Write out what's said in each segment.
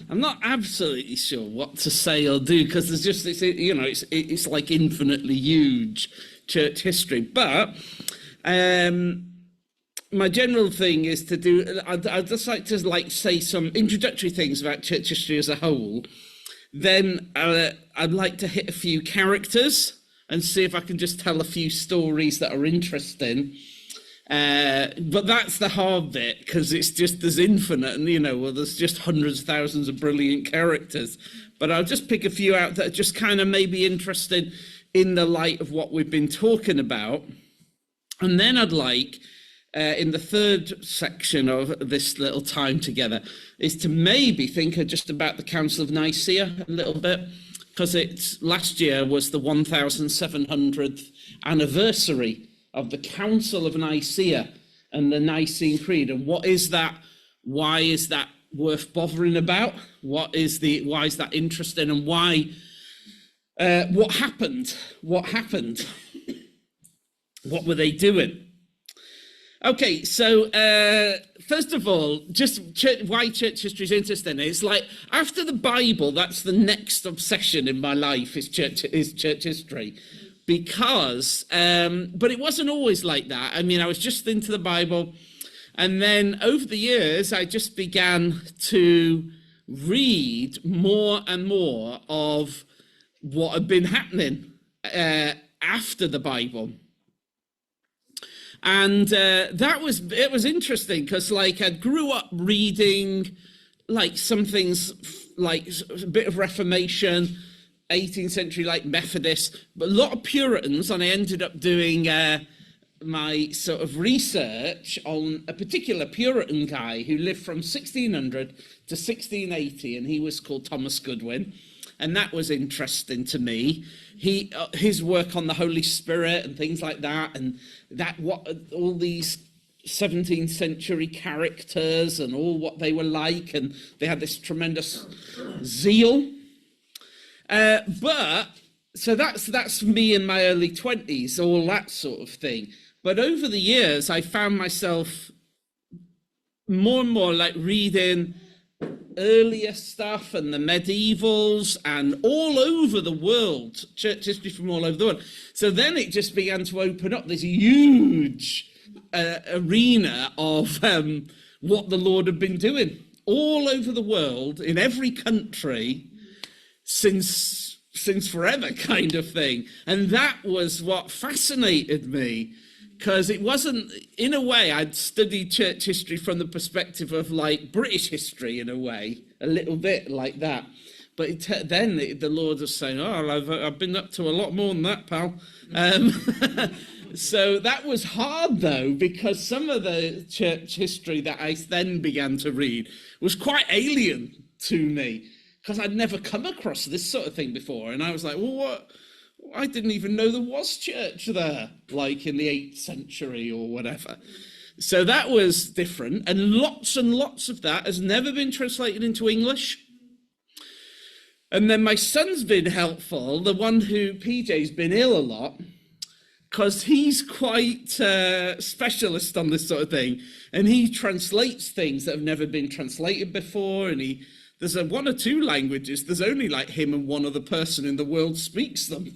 I'm not absolutely sure what to say or do, because there's just, it's like infinitely huge church history. But my general thing is to do, I'd just like to say some introductory things about church history as a whole. Then I'd like to hit a few characters and see if I can just tell a few stories that are interesting. But that's the hard bit, because it's just, there's infinite, and there's just hundreds of thousands of brilliant characters. But I'll just pick a few out that are just kind of maybe interesting in the light of what we've been talking about. And then I'd like, in the third section of this little time together, is to maybe think just about the Council of Nicaea a little bit, because last year was the 1700th anniversary of the Council of Nicaea and the Nicene Creed. And what is that? Why is that worth bothering about? Why is that interesting? And why? What happened? What happened? What were they doing? Okay, so first of all, just why church history is interesting. It's like after the Bible, that's the next obsession in my life is church history. Because, but it wasn't always like that. I mean, I was just into the Bible, and then over the years, I just began to read more and more of what had been happening after the Bible. And it was interesting, because like I grew up reading like some things like a bit of Reformation, 18th century, like Methodists, but a lot of Puritans, and I ended up doing my sort of research on a particular Puritan guy who lived from 1600 to 1680, and he was called Thomas Goodwin, and that was interesting to me. His work on the Holy Spirit and things like that, and all these 17th century characters and all what they were like, and they had this tremendous zeal. But so that's me in my early 20s, all that sort of thing. But over the years, I found myself more and more like reading earlier stuff and the medievals and all over the world, church history from all over the world. So then it just began to open up this huge arena of what the Lord had been doing all over the world, in every country, since forever, kind of thing. And that was what fascinated me, because it wasn't, in a way, I'd studied church history from the perspective of like British history, in a way, a little bit like that. But then the Lord was saying, I've been up to a lot more than that, pal. So that was hard, though, because some of the church history that I then began to read was quite alien to me, because I'd never come across this sort of thing before. And I was like, well, what? I didn't even know there was church there, like in the 8th century or whatever. So that was different. And lots of that has never been translated into English. And then my son's been helpful, the one who, PJ's been ill a lot, because he's quite specialist on this sort of thing. And he translates things that have never been translated before, and there's one or two languages, there's only like him and one other person in the world speaks them.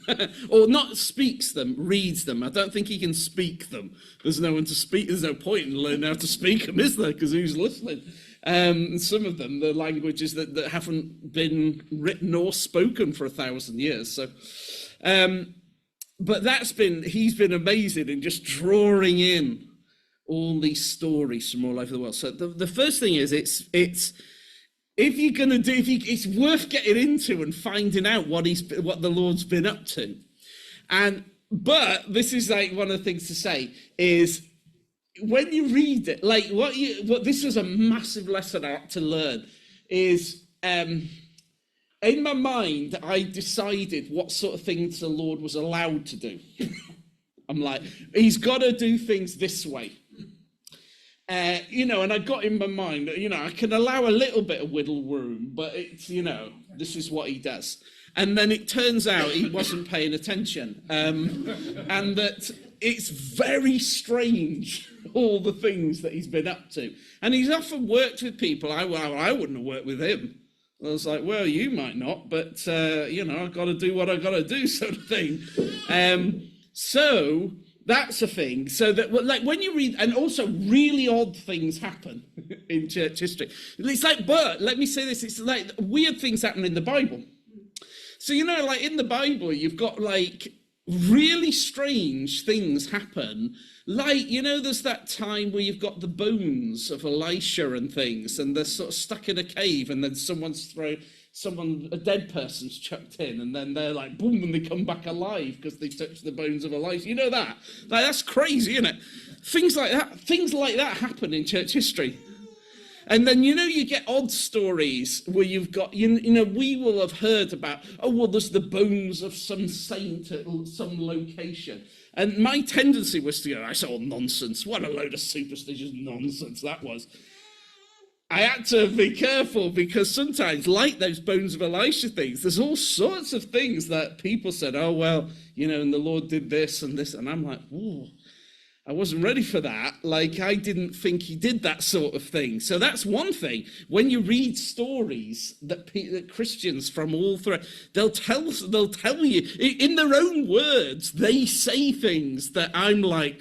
Or not speaks them, reads them. I don't think he can speak them. There's no one to speak, there's no point in learning how to speak them, is there? Because who's listening? Some of them, the languages that haven't been written or spoken for 1,000 years. So, but he's been amazing in just drawing in all these stories from all over the world. So the first thing is, if you're going to do, it's worth getting into and finding out what the Lord's been up to. But this is like one of the things to say is, when you read it, like what this was a massive lesson I had to learn is, in my mind, I decided what sort of things the Lord was allowed to do. I'm like, he's got to do things this way. And I got in my mind, I can allow a little bit of wiggle room, but it's, this is what he does. And then it turns out he wasn't paying attention. And that it's very strange, all the things that he's been up to. And he's often worked with people. I wouldn't have worked with him. I was like, well, you might not, but, I've got to do what I've got to do, sort of thing. So that's a thing. So that, like, when you read, and also really odd things happen in church history. It's like, but let me say this, it's like weird things happen in the Bible. So, like in the Bible, you've got like really strange things happen. Like, there's that time where you've got the bones of Elisha and things, and they're sort of stuck in a cave, and then a dead person's chucked in, and then they're like, boom, and they come back alive because they touched the bones of Elisha. You know that? Like, that's crazy, isn't it? Things like that happen in church history. And then, you get odd stories where you've got, we will have heard about, there's the bones of some saint at some location. And my tendency was to go, that's all nonsense. What a load of superstitious nonsense that was. I had to be careful because sometimes, like those bones of Elisha things, there's all sorts of things that people said, and the Lord did this and this. And I'm like, ooh, I wasn't ready for that. Like, I didn't think he did that sort of thing. So that's one thing. When you read stories that Christians from all through, they'll tell you in their own words. They say things that I'm like,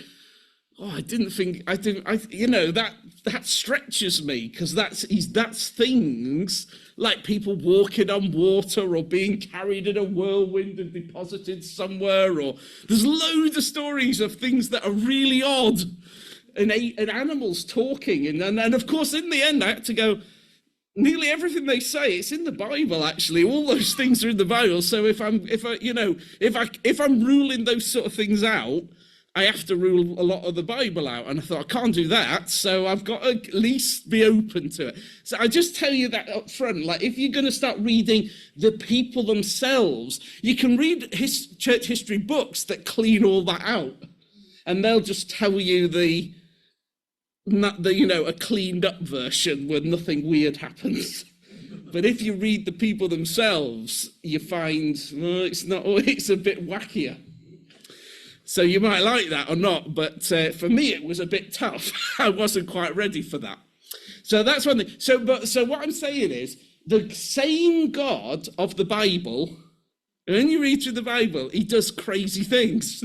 that stretches me, because that's things like people walking on water or being carried in a whirlwind and deposited somewhere, or there's loads of stories of things that are really odd, and animals talking, and of course in the end I had to go, nearly everything they say, it's in the Bible. Actually, all those things are in the Bible. So if I'm ruling those sort of things out, I have to rule a lot of the Bible out. And I thought, I can't do that, so I've got to at least be open to it. So I just tell you that up front, like, if you're going to start reading the people themselves, you can read church history books that clean all that out, and they'll just tell you a cleaned up version where nothing weird happens. But if you read the people themselves, you find, it's a bit wackier. So you might like that or not, but for me it was a bit tough. I wasn't quite ready for that. So that's one thing. So what I'm saying is, the same God of the Bible, when you read through the Bible, he does crazy things.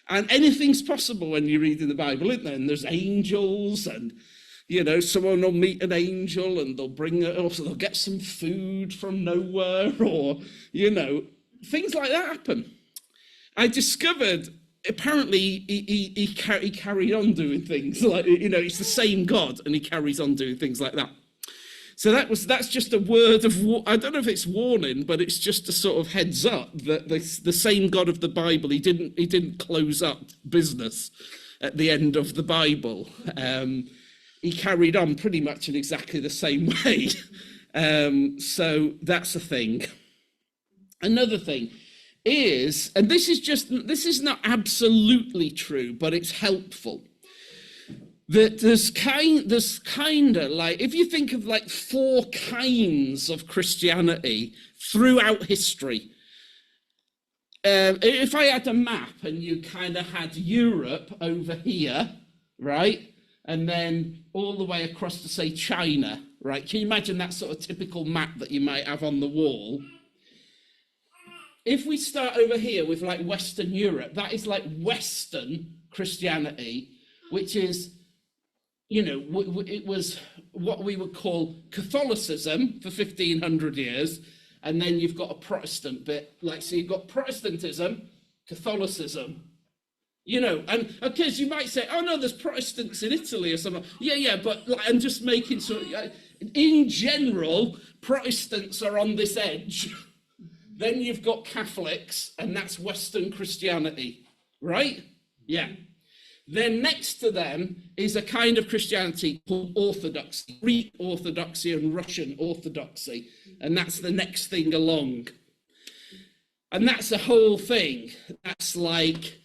And anything's possible when you read in the Bible, isn't there? And there's angels, and someone will meet an angel and they'll get some food from nowhere, or things like that happen. I discovered, apparently he carried on doing things like, it's the same God, and he carries on doing things like that. So that's just a word of, I don't know if it's warning, but it's just a sort of heads up that the same God of the Bible, he didn't close up business at the end of the Bible. He carried on pretty much in exactly the same way. So that's a thing. Another thing is, and this is not absolutely true, but it's helpful, that there's kind of like, if you think of like 4 kinds of Christianity throughout history. If I had a map and you kind of had Europe over here, right? And then all the way across to, say, China, right? Can you imagine that sort of typical map that you might have on the wall? If we start over here with like Western Europe, that is like Western Christianity, which is, it was what we would call Catholicism for 1500 years. And then you've got a Protestant bit, so you've got Protestantism, Catholicism, and because you might say, oh no, there's Protestants in Italy or something. Yeah, but I'm just making sure, in general, Protestants are on this edge. Then you've got Catholics, and that's Western Christianity, right? Yeah. Then next to them is a kind of Christianity called Orthodoxy, Greek Orthodoxy and Russian Orthodoxy, and that's the next thing along. And that's the whole thing. That's like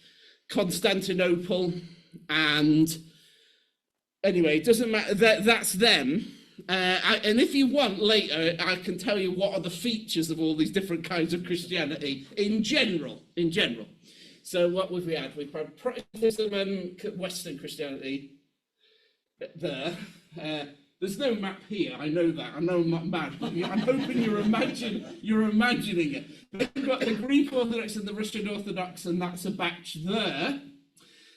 Constantinople, and anyway, it doesn't matter. That's them. And if you want later, I can tell you what are the features of all these different kinds of Christianity in general. So what have we had? We've had Protestantism and Western Christianity there. There's no map here, I know that. I know I'm not mad, but I'm hoping you're imagining it. We've got the Greek Orthodox and the Russian Orthodox, and that's a batch there.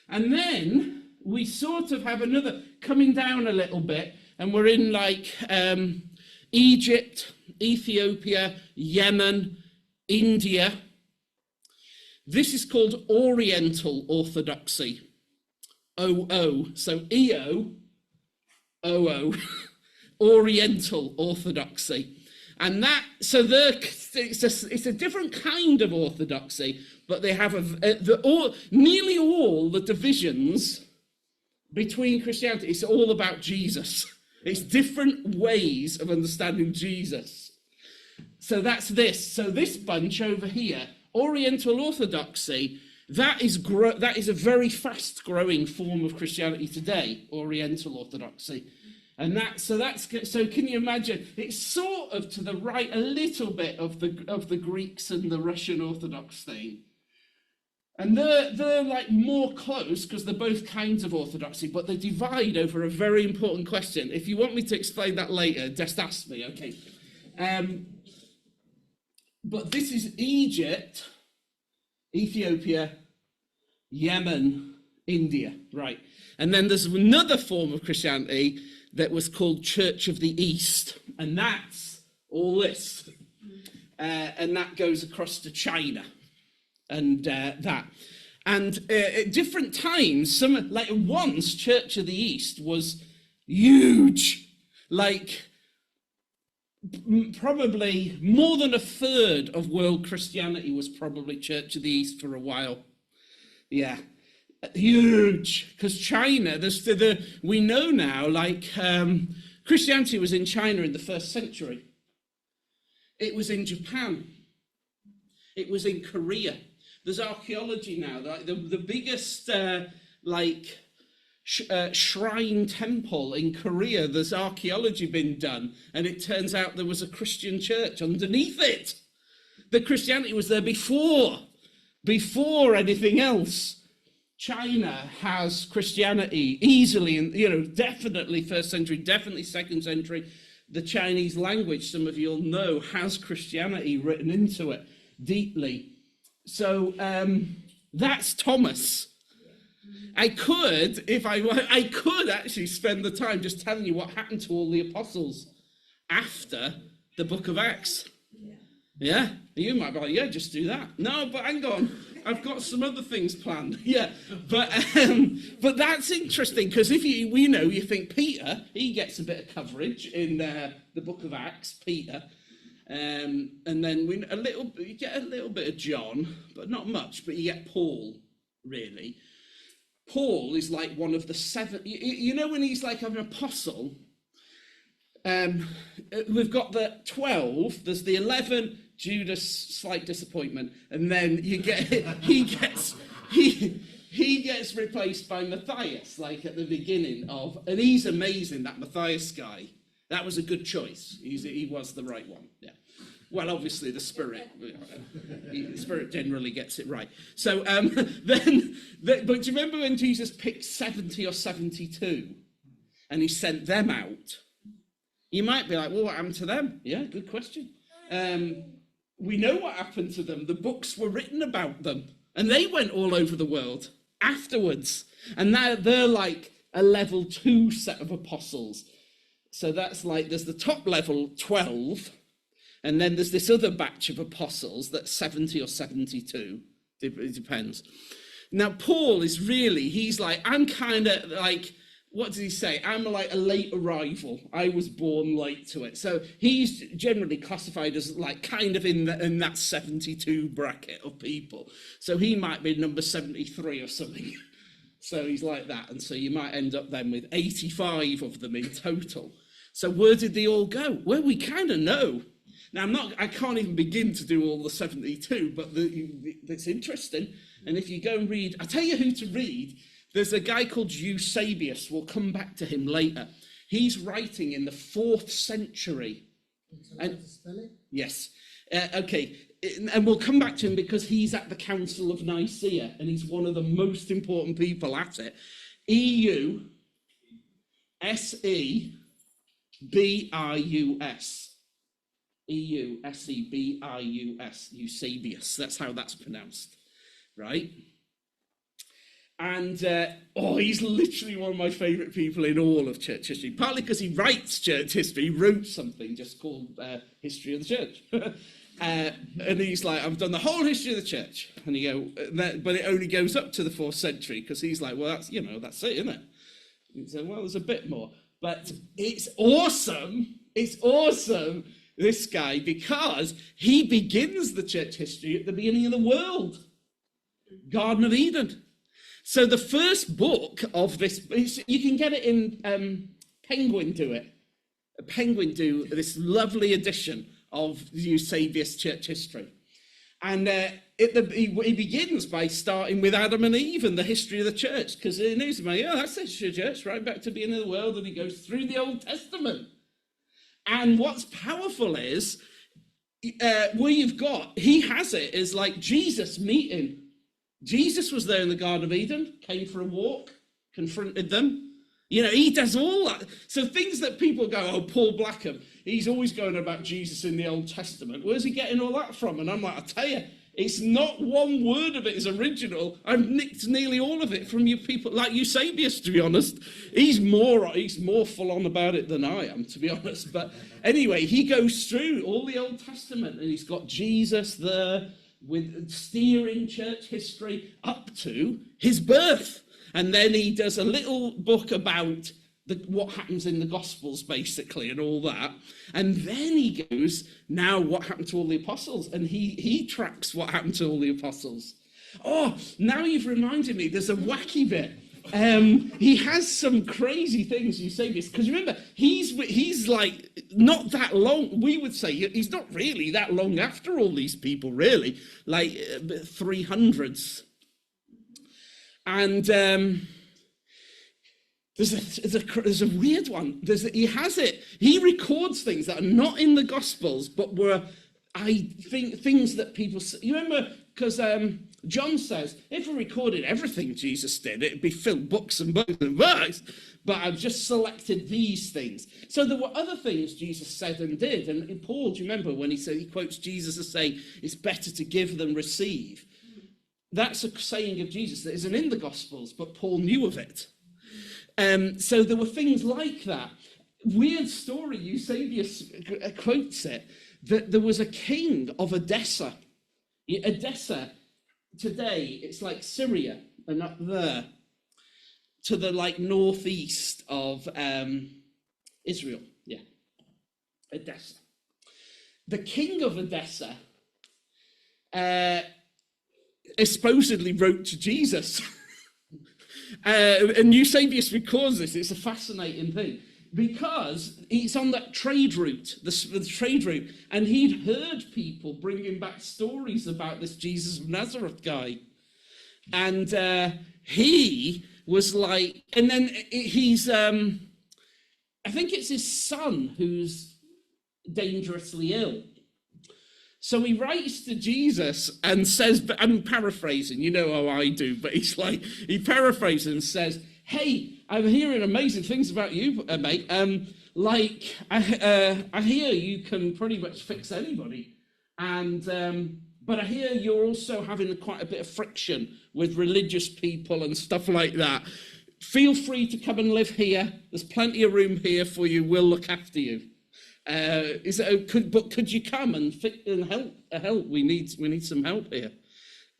And then we sort of have another coming down a little bit, and we're in like Egypt, Ethiopia, Yemen, India. This is called Oriental Orthodoxy. OO, so EO, OO, Oriental Orthodoxy. And that, so it's a different kind of orthodoxy, but they have nearly all the divisions between Christianity, it's all about Jesus. It's different ways of understanding Jesus. So that's this. So this bunch over here, Oriental Orthodoxy, that is a very fast-growing form of Christianity today, Oriental Orthodoxy. And so can you imagine, it's sort of to the right a little bit of the Greeks and the Russian Orthodox thing. And they're like more close because they're both kinds of orthodoxy, but they divide over a very important question. If you want me to explain that later, just ask me, okay? But this is Egypt, Ethiopia, Yemen, India, right? And then there's another form of Christianity that was called Church of the East, and that's all this. And that goes across to China. And that. And at different times, once Church of the East was huge, like probably more than a third of world Christianity was probably Church of the East for a while. Yeah, huge. Because China, we know now, Christianity was in China in the 1st century. It was in Japan. It was in Korea. There's archaeology now. The biggest shrine temple in Korea, there's archaeology been done, and it turns out there was a Christian church underneath it. The Christianity was there before anything else. China has Christianity easily, and definitely 1st century, definitely 2nd century. The Chinese language, some of you'll know, has Christianity written into it deeply. So that's Thomas. I could actually spend the time just telling you what happened to all the apostles after the book of Acts. Yeah, you might be like, yeah, just do that. No, but hang on, I've got some other things planned. Yeah, but that's interesting because if you think Peter, he gets a bit of coverage in the book of Acts, Peter. And then you get a little bit of John, but not much, but you get Paul, really. Paul is like one of the 7, when he's like an apostle, we've got the 12, there's the 11, Judas, slight disappointment, and then you get, he gets replaced by Matthias, like at the beginning of, and he's amazing, that Matthias guy. That was a good choice. He was the right one. Yeah. Well, obviously the Spirit generally gets it right. So but do you remember when Jesus picked 70 or 72, and he sent them out? You might be like, well, what happened to them? Yeah, good question. We know what happened to them. The books were written about them, and they went all over the world afterwards. And now they're like a level 2 set of apostles. So that's like, there's the top level 12, and then there's this other batch of apostles that's 70 or 72. It depends. Now, Paul is really, he's like, I'm kind of like, what does he say? I'm like a late arrival. I was born late to it. So he's generally classified as like kind of in that 72 bracket of people. So he might be number 73 or something. So he's like that. And so you might end up then with 85 of them in total. So where did they all go? Well, we kind of know. Now, I can't even begin to do all the 72, but it's interesting. And if you go and read, I'll tell you who to read. There's a guy called Eusebius. We'll come back to him later. He's writing in the 4th century. And, yes. Okay. And we'll come back to him because he's at the Council of Nicaea, and he's one of the most important people at it. EUSE B-I-U-S. E-U-S-E-B-I-U-S. Eusebius. That's how that's pronounced, right? And, he's literally one of my favourite people in all of church history, partly because he writes church history. He wrote something just called History of the Church. And he's like, I've done the whole history of the church. And you go, but it only goes up to the 4th century, because he's like, well, that's, that's it, isn't it? And he said, well, there's a bit more. But it's awesome. It's awesome, this guy, because he begins the church history at the beginning of the world. Garden of Eden. So the first book of this, you can get it in, Penguin do it. Penguin do this lovely edition of Eusebius church history. And he begins by starting with Adam and Eve and the history of the church, because he knows about, that's the history of the church, right back to the beginning of the world, and he goes through the Old Testament. And what's powerful is, where you've got, he has it as like Jesus meeting. Jesus was there in the Garden of Eden, came for a walk, confronted them. He does all that. So things that people go, oh, Paul Blackham, he's always going about Jesus in the Old Testament. Where's he getting all that from? And I'm like, I tell you, it's not one word of it is original. I've nicked nearly all of it from you people, like Eusebius, to be honest. He's more full on about it than I am, to be honest. But anyway, he goes through all the Old Testament, and he's got Jesus there, with steering church history up to his birth. And then he does a little book about what happens in the Gospels, basically, and all that. And then he goes, now what happened to all the apostles? And he tracks what happened to all the apostles. Oh, now you've reminded me, there's a wacky bit. He has some crazy things, Eusebius, because remember, he's like not that long. We would say he's not really that long after all these people, really, like 300s. And there's a weird one. He has it. He records things that are not in the Gospels, but were, I think, things that people. You remember, because John says, if we recorded everything Jesus did, it'd be filled books and books and books, but I've just selected these things. So there were other things Jesus said and did, and Paul, do you remember when he quotes Jesus as saying, it's better to give than receive? That's a saying of Jesus that isn't in the Gospels, but Paul knew of it. So there were things like that. Weird story, Eusebius quotes it, that there was a king of Edessa. Edessa, today, it's like Syria, and up there, to the like northeast of Israel. Yeah, Edessa. The king of Edessa supposedly wrote to Jesus. And Eusebius records this. It's a fascinating thing, because he's on that trade route, the trade route, and he'd heard people bringing back stories about this Jesus of Nazareth guy. And he was like, and then he's, I think it's his son who's dangerously ill. So he writes to Jesus and says, but I'm paraphrasing, you know how I do, but he's like, he paraphrases and says, hey, I'm hearing amazing things about you, mate. I hear you can pretty much fix anybody. And, but I hear you're also having quite a bit of friction with religious people and stuff like that. Feel free to come and live here. There's plenty of room here for you. We'll look after you. Could you come and help? We need some help here.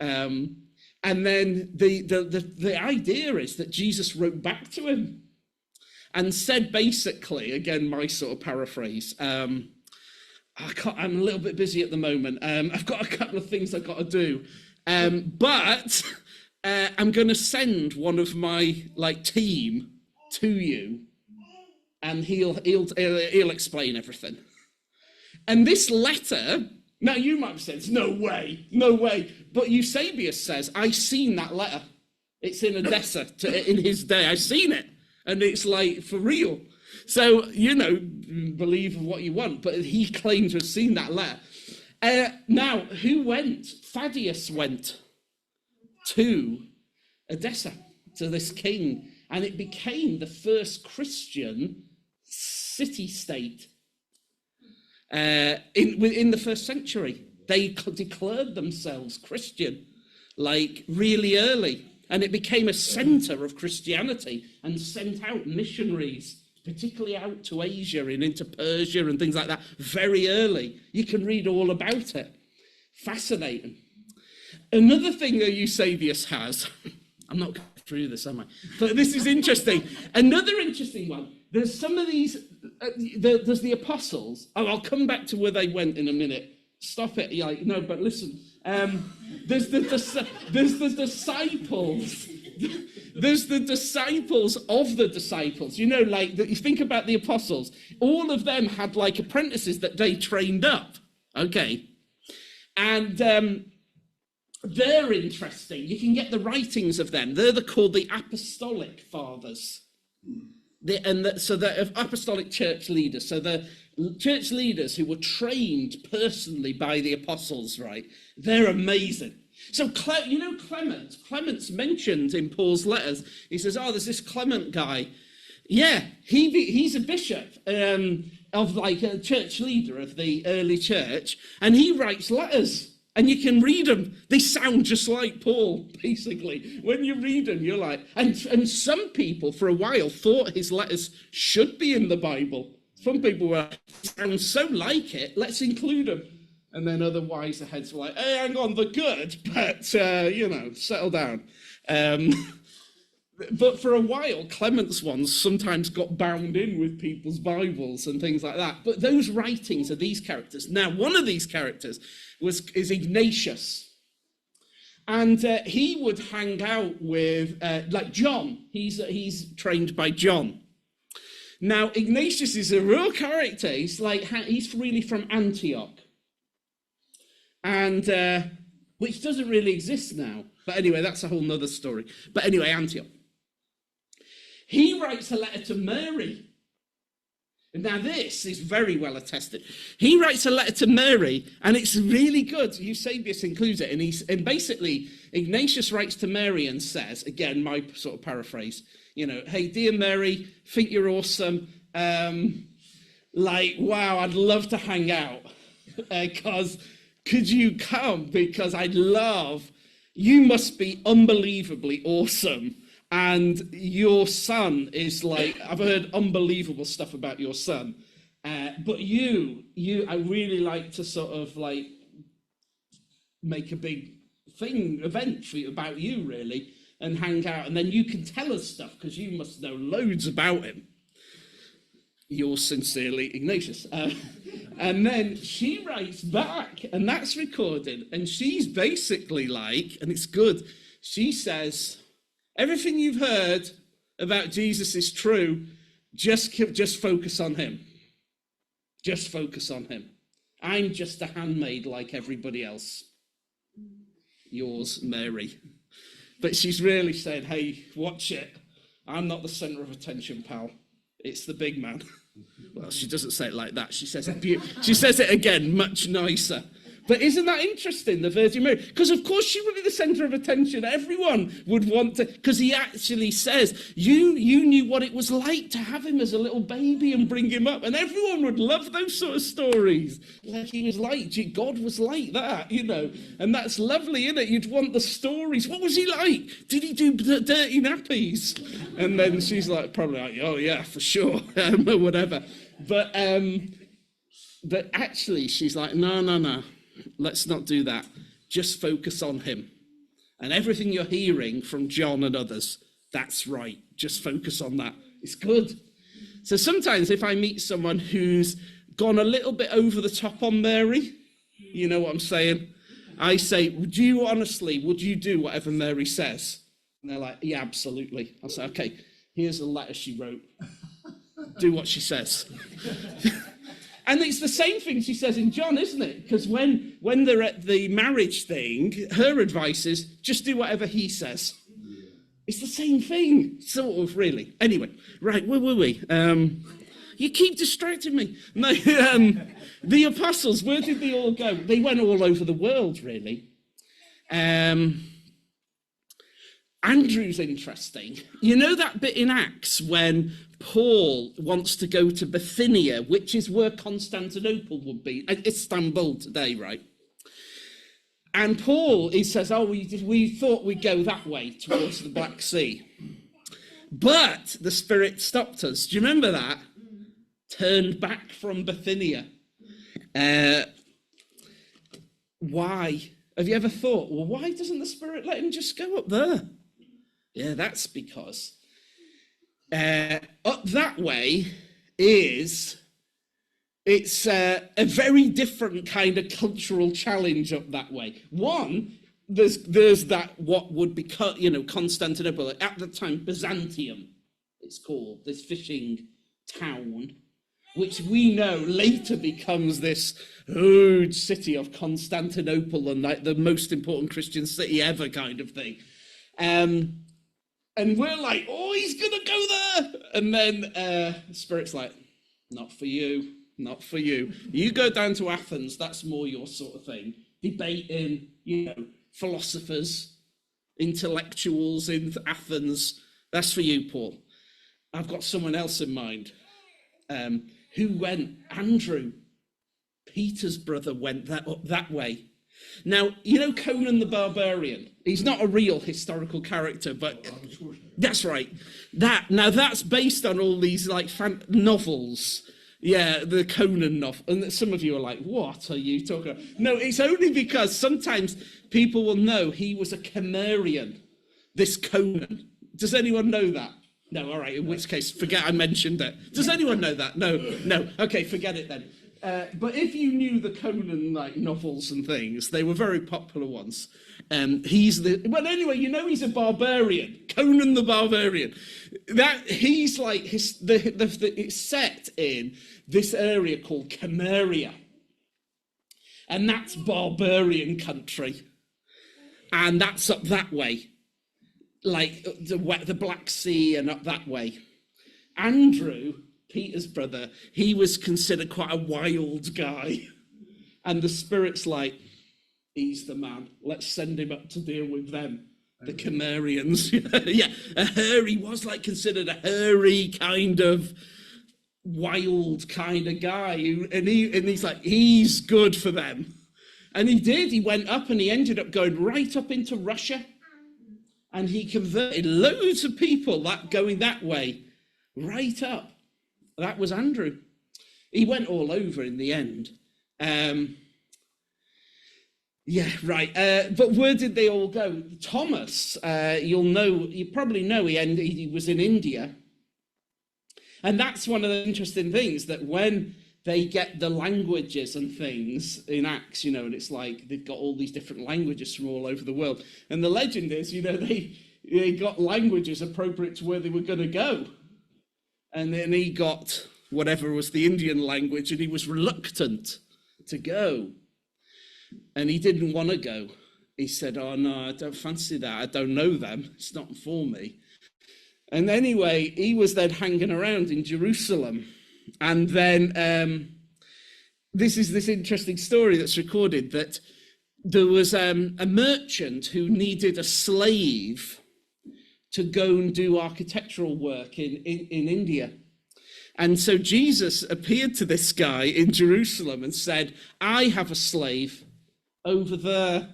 And then the idea is that Jesus wrote back to him and said basically, again, my sort of paraphrase, I'm a little bit busy at the moment. I've got a couple of things I've got to do. But I'm going to send one of my team to you, and he'll explain everything. And this letter, now you might have said, no way. But Eusebius says, I seen that letter. It's in Edessa in his day. I seen it. And it's like, for real. So, believe what you want. But he claims to have seen that letter. Now, who went? Thaddeus went to Edessa, to this king. And it became the first Christian city-state in the first century. They declared themselves Christian, like really early, and it became a center of Christianity and sent out missionaries, particularly out to Asia and into Persia and things like that, very early. You can read all about it. Fascinating. Another thing that Eusebius has, I'm not going through this, am I? But this is interesting. Another interesting one. There's some of these, there's the apostles. Oh, I'll come back to where they went in a minute. Stop it. Yeah, no, but listen. There's the disciples. There's the disciples of the disciples. You know, like, you think about the apostles. All of them had, like, apprentices that they trained up. Okay. And they're interesting. You can get the writings of them. They're called the apostolic fathers. So they're apostolic church leaders. So the church leaders who were trained personally by the apostles, right? They're amazing. So, you know Clement? Clement's mentioned in Paul's letters. He says, oh, there's this Clement guy. Yeah, he's a bishop of like a church leader of the early church. And he writes letters. And you can read them. They sound just like Paul, basically. When you read them, you're like... And some people, for a while, thought his letters should be in the Bible. Some people were, sound so like it, let's include them. And then other wiser heads were like, hey, hang on, they're good, but, settle down. But for a while, Clement's ones sometimes got bound in with people's Bibles and things like that. But those writings are these characters. Now, one of these characters is Ignatius. And he would hang out with, like John. He's trained by John. Now, Ignatius is a real character. He's really from Antioch. And, which doesn't really exist now. But anyway, that's a whole nother story. But anyway, Antioch. He writes a letter to Mary. Now, this is very well attested. He writes a letter to Mary, and it's really good. Eusebius includes it. And basically, Ignatius writes to Mary and says, again, my sort of paraphrase, hey, dear Mary, think you're awesome. Wow, I'd love to hang out. Because could you come? Because you must be unbelievably awesome. And your son is like, I've heard unbelievable stuff about your son. But I really like to sort of like make a big event for you, about you really, and hang out. And then you can tell us stuff because you must know loads about him. Yours sincerely, Ignatius. And then she writes back, and that's recorded. And she's basically like, and it's good, she says, everything you've heard about Jesus is true. Just focus on him. Just focus on him. I'm just a handmaid like everybody else. Yours, Mary. But she's really saying, hey, watch it. I'm not the center of attention, pal. It's the big man. Well, she doesn't say it like that. She says it again, much nicer. But isn't that interesting, the Virgin Mary? Because, of course, she would be the centre of attention. Everyone would want to... Because he actually says, you knew what it was like to have him as a little baby and bring him up. And everyone would love those sort of stories. Like he was like, God was like that, And that's lovely, isn't it? You'd want the stories. What was he like? Did he do dirty nappies? And then she's like, probably like, oh, yeah, for sure. Or whatever. But actually, she's like, no. Let's not do that. Just focus on him. And everything you're hearing from John and others, that's right. Just focus on that. It's good. So sometimes if I meet someone who's gone a little bit over the top on Mary, you know what I'm saying? I say, would you do whatever Mary says? And they're like, yeah, absolutely. I'll say, okay, here's a letter she wrote. Do what she says. And it's the same thing she says in John, isn't it? Because when they're at the marriage thing, her advice is just do whatever he says. Yeah. It's the same thing, sort of, really. Anyway, right, where were we? You keep distracting me. No, the apostles, where did they all go? They went all over the world, really. Andrew's interesting. You know that bit in Acts when Paul wants to go to Bithynia, which is where Constantinople would be, Istanbul today, right? And Paul, he says, oh, we thought we'd go that way towards the Black Sea. But the Spirit stopped us. Do you remember that? Turned back from Bithynia. Why? Have you ever thought, well, why doesn't the Spirit let him just go up there? Yeah, that's because up that way it's a very different kind of cultural challenge up that way. One, there's that what would be, Constantinople, at the time Byzantium, it's called, this fishing town, which we know later becomes this huge city of Constantinople and like the most important Christian city ever kind of thing. And we're like, oh, he's going to go there. And then the Spirit's like, not for you, not for you. You go down to Athens, that's more your sort of thing. Debating, philosophers, intellectuals in Athens. That's for you, Paul. I've got someone else in mind. Who went? Andrew, Peter's brother, went up that way. Now, Conan the Barbarian. He's not a real historical character, but that's right. That's based on all these like novels. Yeah, the Conan novel. And some of you are like, what are you talking about? No, it's only because sometimes people will know he was a Cimmerian, this Conan. Does anyone know that? No, all right, in which case, forget I mentioned it. Does anyone know that? No. Okay, forget it then. But if you knew the Conan novels and things, they were very popular ones. He's he's a barbarian, Conan the Barbarian. He's like it's set in this area called Cimmeria, and that's barbarian country, and that's up that way, like the Black Sea and up that way. Andrew, Peter's brother, he was considered quite a wild guy. And the Spirit's like, he's the man. Let's send him up to deal with them, the Cimmerians. Yeah, he was like considered a hairy kind of wild kind of guy. And he's like, he's good for them. And he did. He went up and he ended up going right up into Russia. And he converted loads of people going that way, right up. That was Andrew. He went all over in the end. But where did they all go? Thomas, you probably know he was in India. And that's one of the interesting things, that when they get the languages and things in Acts, and it's like they've got all these different languages from all over the world. And the legend is, they got languages appropriate to where they were going to go. And then he got whatever was the Indian language, and he was reluctant to go. And he didn't want to go. He said, oh, no, I don't fancy that. I don't know them. It's not for me. And anyway, he was then hanging around in Jerusalem. And then this is this interesting story that's recorded, that there was a merchant who needed a slave to go and do architectural work in India. And so Jesus appeared to this guy in Jerusalem and said, I have a slave over there.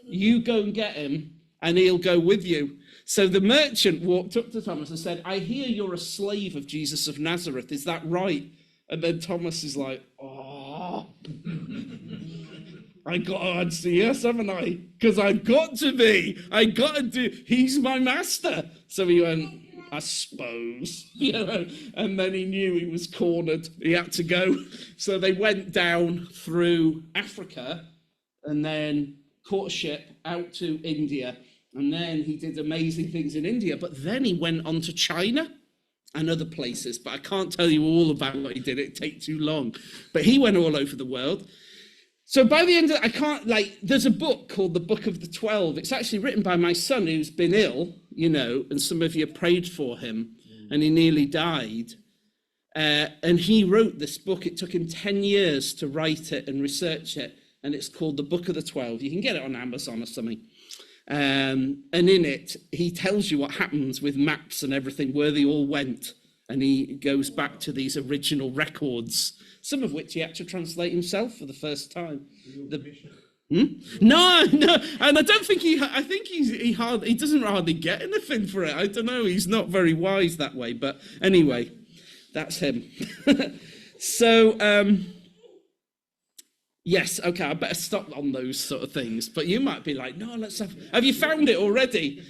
You go and get him and he'll go with you. So the merchant walked up to Thomas and said, I hear you're a slave of Jesus of Nazareth. Is that right? And then Thomas is like, oh, I got to answer yes, haven't I? Because I've got to be. He's my master. So he went, I suppose, and then he knew he was cornered. He had to go. So they went down through Africa and then caught a ship out to India. And then he did amazing things in India. But then he went on to China and other places. But I can't tell you all about what he did. It'd take too long. But he went all over the world. So by the end of there's a book called The Book of the 12. It's actually written by my son, who's been ill, and some of you prayed for him, and he nearly died. And he wrote this book. It took him 10 years to write it and research it, and it's called The Book of the 12. You can get it on Amazon or something. And in it, he tells you what happens with maps and everything, where they all went. And he goes back to these original records, some of which he had to translate himself for the first time. No, and I don't think I think he doesn't hardly get anything for it. I don't know, he's not very wise that way, but anyway, that's him. So, yes, okay, I better stop on those sort of things, but you might be like, no, have you found it already?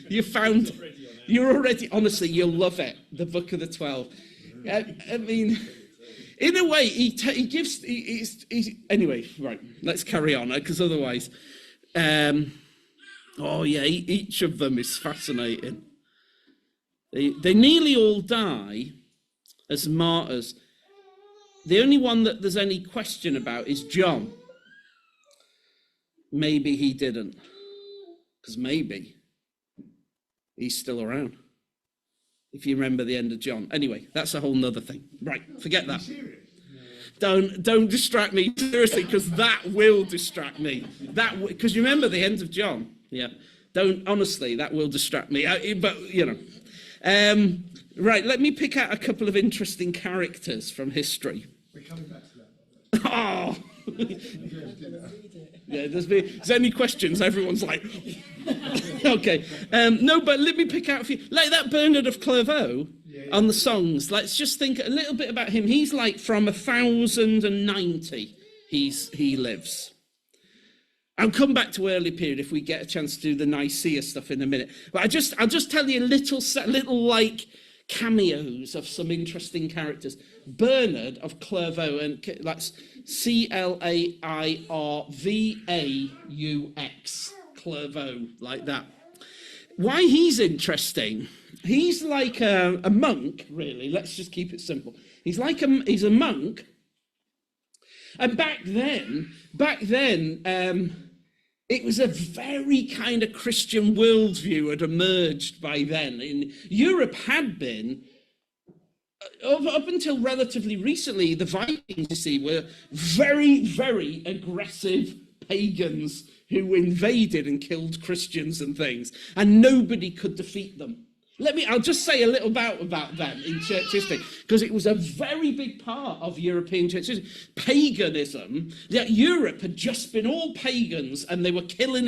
You're already, honestly, you'll love it, the Book of the 12. I mean, in a way, he gives, anyway, right, let's carry on, because otherwise, each of them is fascinating. They nearly all die as martyrs. The only one that there's any question about is John. Maybe he didn't, because maybe he's still around. If you remember the end of John. Anyway, that's a whole nother thing. Right, forget that. Don't distract me, seriously, because that will distract me. Because you remember the end of John. Yeah. Honestly, that will distract me. But, you know. Right, let me pick out a couple of interesting characters from history. We're coming back to that. Oh! Yeah, there's any questions, everyone's like, okay. No, but let me pick out a few. Like that Bernard of Clairvaux on the songs. Let's just think a little bit about him. He's like from 1090 he lives. I'll come back to early period if we get a chance to do the Nicaea stuff in a minute. But I'll just tell you little like cameos of some interesting characters. Bernard of Clairvaux, and that's Clairvaux, Clairvaux, like that. Why he's interesting? He's like a monk, really. Let's just keep it simple. He's a monk, and back then, it was a very kind of Christian worldview had emerged by then. In Europe had been, up until relatively recently, the Vikings, you see, were very, very aggressive pagans who invaded and killed Christians and things, and nobody could defeat them. I'll just say a little about them in church history, because it was a very big part of European church history. Paganism, that Europe had just been all pagans, and they were killing,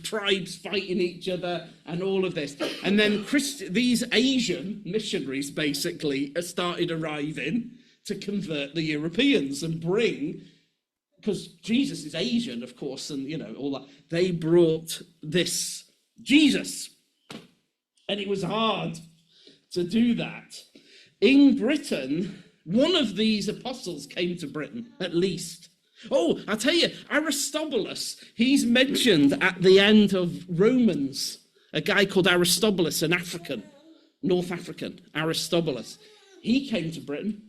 tribes fighting each other and all of this. And then these Asian missionaries basically started arriving to convert the Europeans and bring, because Jesus is Asian, of course, and, all that. They brought this Jesus. And it was hard to do that. In Britain, one of these apostles came to Britain, at least. Oh, I'll tell you, Aristobulus, he's mentioned at the end of Romans. A guy called Aristobulus, an African, North African, Aristobulus. He came to Britain.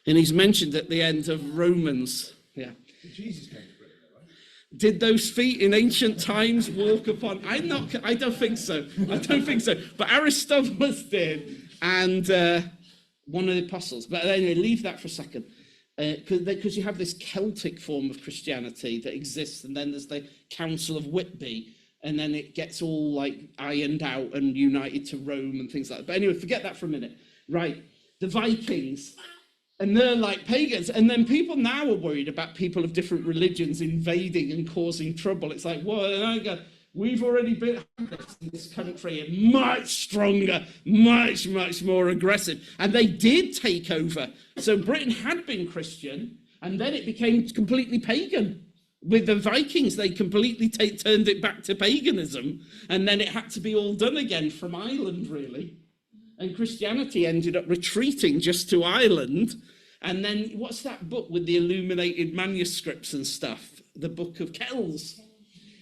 And he's mentioned at the end of Romans. Yeah. Jesus came to Britain. Did those feet in ancient times walk upon? I don't think so. But Aristobulus did, and one of the apostles. But anyway, leave that for a second, because you have this Celtic form of Christianity that exists, and then there's the Council of Whitby, and then it gets all like ironed out and united to Rome and things like that. But anyway, forget that for a minute. Right, the Vikings. And they're like pagans. And then people now are worried about people of different religions invading and causing trouble. It's like, well, we've already been in this country, and much stronger, much, much more aggressive. And they did take over. So Britain had been Christian, and then it became completely pagan. With the Vikings, they completely turned it back to paganism. And then it had to be all done again from Ireland, really. And Christianity ended up retreating just to Ireland. And then, what's that book with the illuminated manuscripts and stuff? The Book of Kells.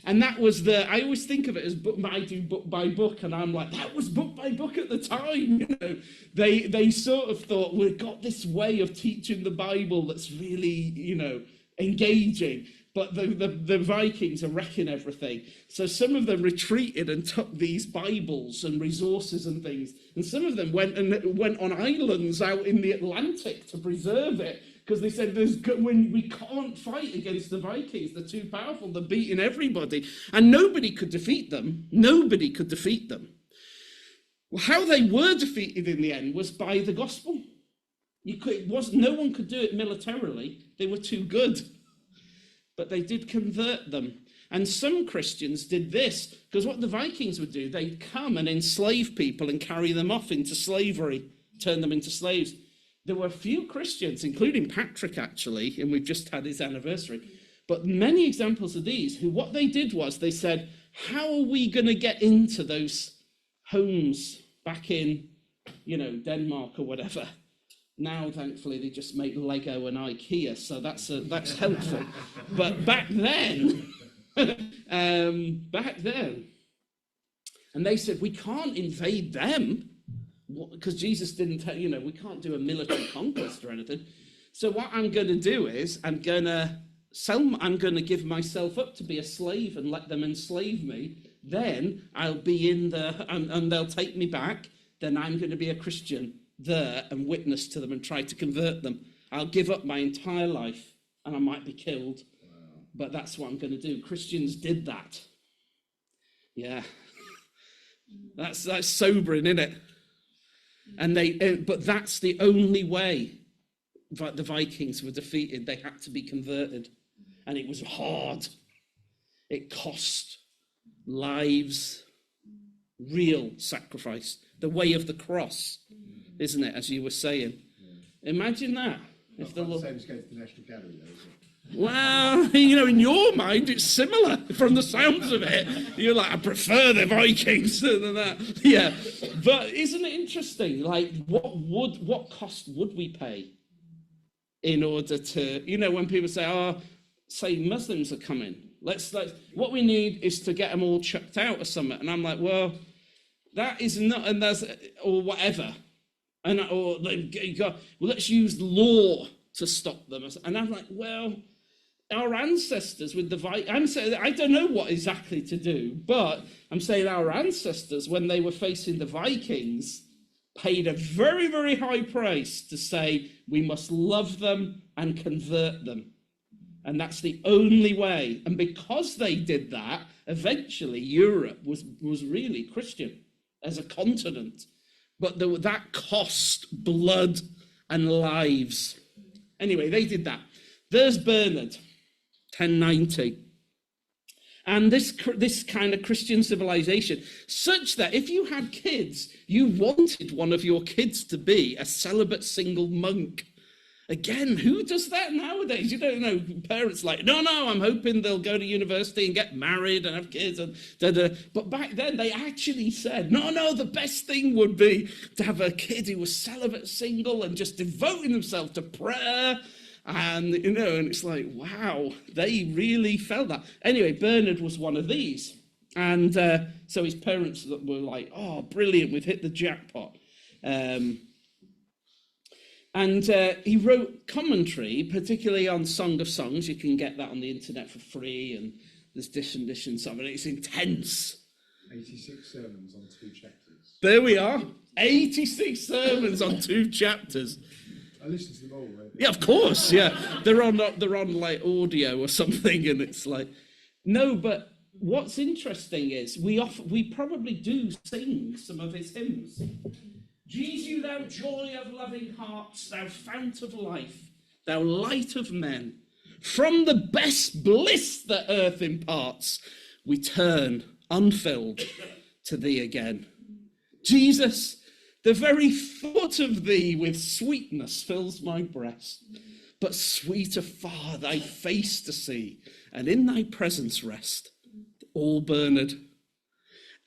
And that was I always think of it as book by book, and I'm like, that was book by book at the time. They sort of thought, we've got this way of teaching the Bible that's really, engaging. But the Vikings are wrecking everything. So some of them retreated and took these Bibles and resources and things. And some of them went on islands out in the Atlantic to preserve it, because they said when we can't fight against the Vikings, they're too powerful, they're beating everybody. And nobody could defeat them. Nobody could defeat them. Well, how they were defeated in the end was by the gospel. No one could do it militarily. They were too good. But they did convert them. And some Christians did this, because what the Vikings would do, they'd come and enslave people and carry them off into slavery, turn them into slaves. There were a few Christians, including Patrick actually, and we've just had his anniversary, but many examples of these, who what they did was they said, how are we going to get into those homes back in, Denmark or whatever? Now, thankfully, they just make Lego and IKEA, so that's helpful. But back then, and they said, we can't invade them, because Jesus didn't tell, we can't do a military conquest or anything. So what I'm going to do is I'm going to give myself up to be a slave and let them enslave me. Then I'll be and they'll take me back. Then I'm going to be a Christian there and witness to them and try to convert them. I'll give up my entire life and I might be killed. Wow. But that's what I'm going to do. Christians did that. Yeah. That's sobering, isn't it? And but that's the only way the Vikings were defeated. They had to be converted. And it was hard. It cost lives, real sacrifice, the way of the cross, isn't it, as you were saying? Yeah. Imagine that. If the same as going to the National Gallery, though, isn't it? Well, in your mind, it's similar from the sounds of it. You're like, I prefer the Vikings than that. Yeah, but isn't it interesting? Like, what cost would we pay in order to, when people say Muslims are coming, let's what we need is to get them all chucked out or something. And I'm like, well, that is not, and there's, or whatever. Or let's use law to stop them. And I'm like, well, our ancestors with the Vikings, I don't know what exactly to do, but I'm saying our ancestors, when they were facing the Vikings, paid a very, very high price to say we must love them and convert them. And that's the only way. And because they did that, eventually Europe was really Christian as a continent. But that cost blood and lives. Anyway, they did that. There's Bernard, 1090. And this kind of Christian civilization, such that if you had kids, you wanted one of your kids to be a celibate single monk. Again, who does that nowadays? You don't know, parents like, no, I'm hoping they'll go to university and get married and have kids. And But back then, they actually said, no, the best thing would be to have a kid who was celibate, single, and just devoting themselves to prayer. And, and it's like, wow, they really felt that. Anyway, Bernard was one of these. And so his parents were like, oh, brilliant, we've hit the jackpot. And he wrote commentary, particularly on Song of Songs. You can get that on the internet for free, and there's editions of it. It's intense. 86 sermons on 2 chapters. There we are. 86 sermons on 2 chapters. I listened to them all, right? Yeah, of course, yeah. They're on like audio or something, and it's like... No, but what's interesting is we probably do sing some of his hymns. Jesus, thou joy of loving hearts, thou fount of life, thou light of men, from the best bliss that earth imparts, we turn, unfilled, to thee again. Jesus, the very thought of thee with sweetness fills my breast, but sweeter far thy face to see, and in thy presence rest. All Bernard.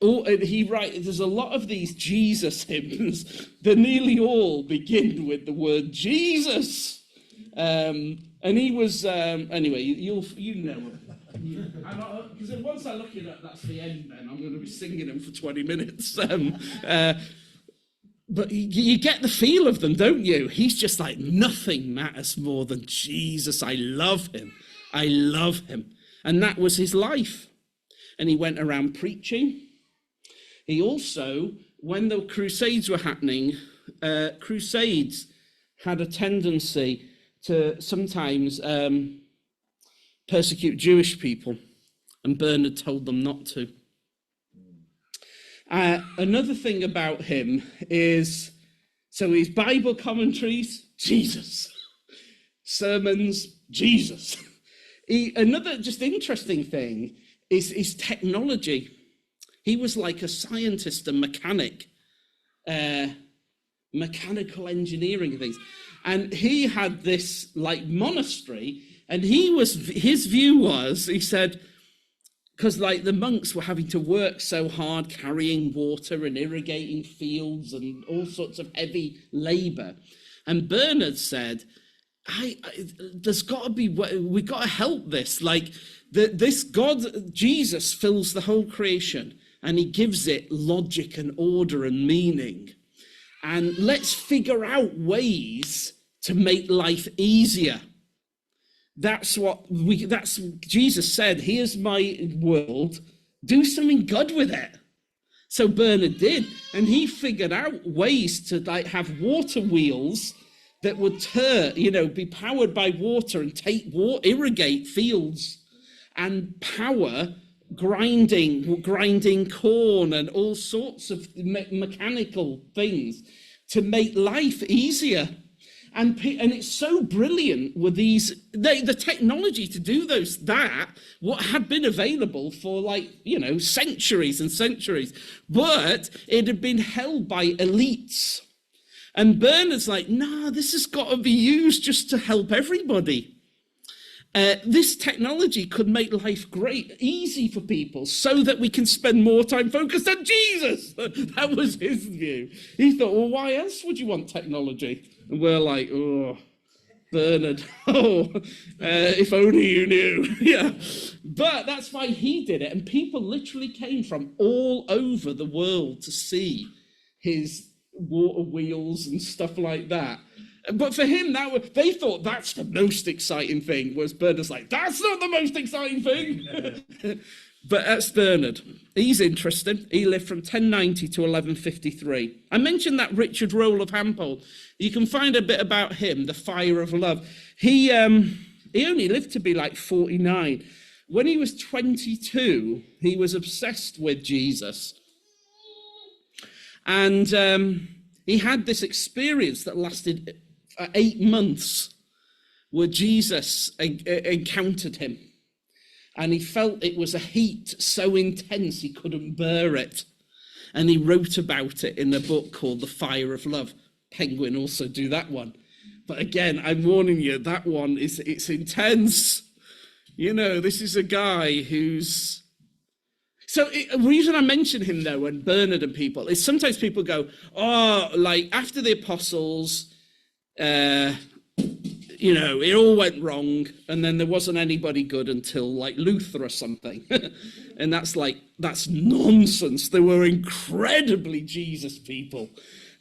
Oh, and there's a lot of these Jesus hymns. They nearly all begin with the word Jesus. And he was, anyway, you know him. Because once I look it up, that's the end then. I'm going to be singing them for 20 minutes. But you get the feel of them, don't you? He's just like, nothing matters more than Jesus. I love him. I love him. And that was his life. And he went around preaching. He also, when the Crusades were happening, Crusades had a tendency to sometimes persecute Jewish people, and Bernard told them not to. Another thing about him is, so his Bible commentaries, Jesus. Sermons, Jesus. Another just interesting thing is technology. He was like a scientist and mechanic, mechanical engineering things. And he had this like monastery, and his view was, he said, because like the monks were having to work so hard carrying water and irrigating fields and all sorts of heavy labor. And Bernard said, there's got to be, we got to help this. Like this God, Jesus, fills the whole creation, and he gives it logic and order and meaning. And let's figure out ways to make life easier. That's Jesus said, here's my world, do something good with it. So Bernard did, and he figured out ways to like have water wheels that would be powered by water and irrigate fields, and power grinding corn and all sorts of mechanical things to make life easier. And it's so brilliant with the technology to do what had been available for centuries and centuries, but it had been held by elites. And Bernard's like, nah, this has got to be used just to help everybody. This technology could make life easy for people so that we can spend more time focused on Jesus. That was his view. He thought, well, why else would you want technology? And we're like, oh, Bernard, if only you knew. Yeah. But that's why he did it. And people literally came from all over the world to see his water wheels and stuff like that. But for him, they thought that's the most exciting thing, whereas Bernard's like, that's not the most exciting thing. But that's Bernard. He's interesting. He lived from 1090 to 1153. I mentioned that Richard Roll of Hampole. You can find a bit about him, the fire of love. He only lived to be like 49. When he was 22, he was obsessed with Jesus. And he had this experience that lasted 8 months where Jesus encountered him. And he felt it was a heat so intense he couldn't bear it. And he wrote about it in a book called The Fire of Love. Penguin also do that one. But again, I'm warning you, that one, it's intense. You know, this is a guy who's... So the reason I mention him, though, and Bernard and people, is sometimes people go, after the apostles, it all went wrong, and then there wasn't anybody good until like Luther or something. And that's nonsense. They were incredibly Jesus people.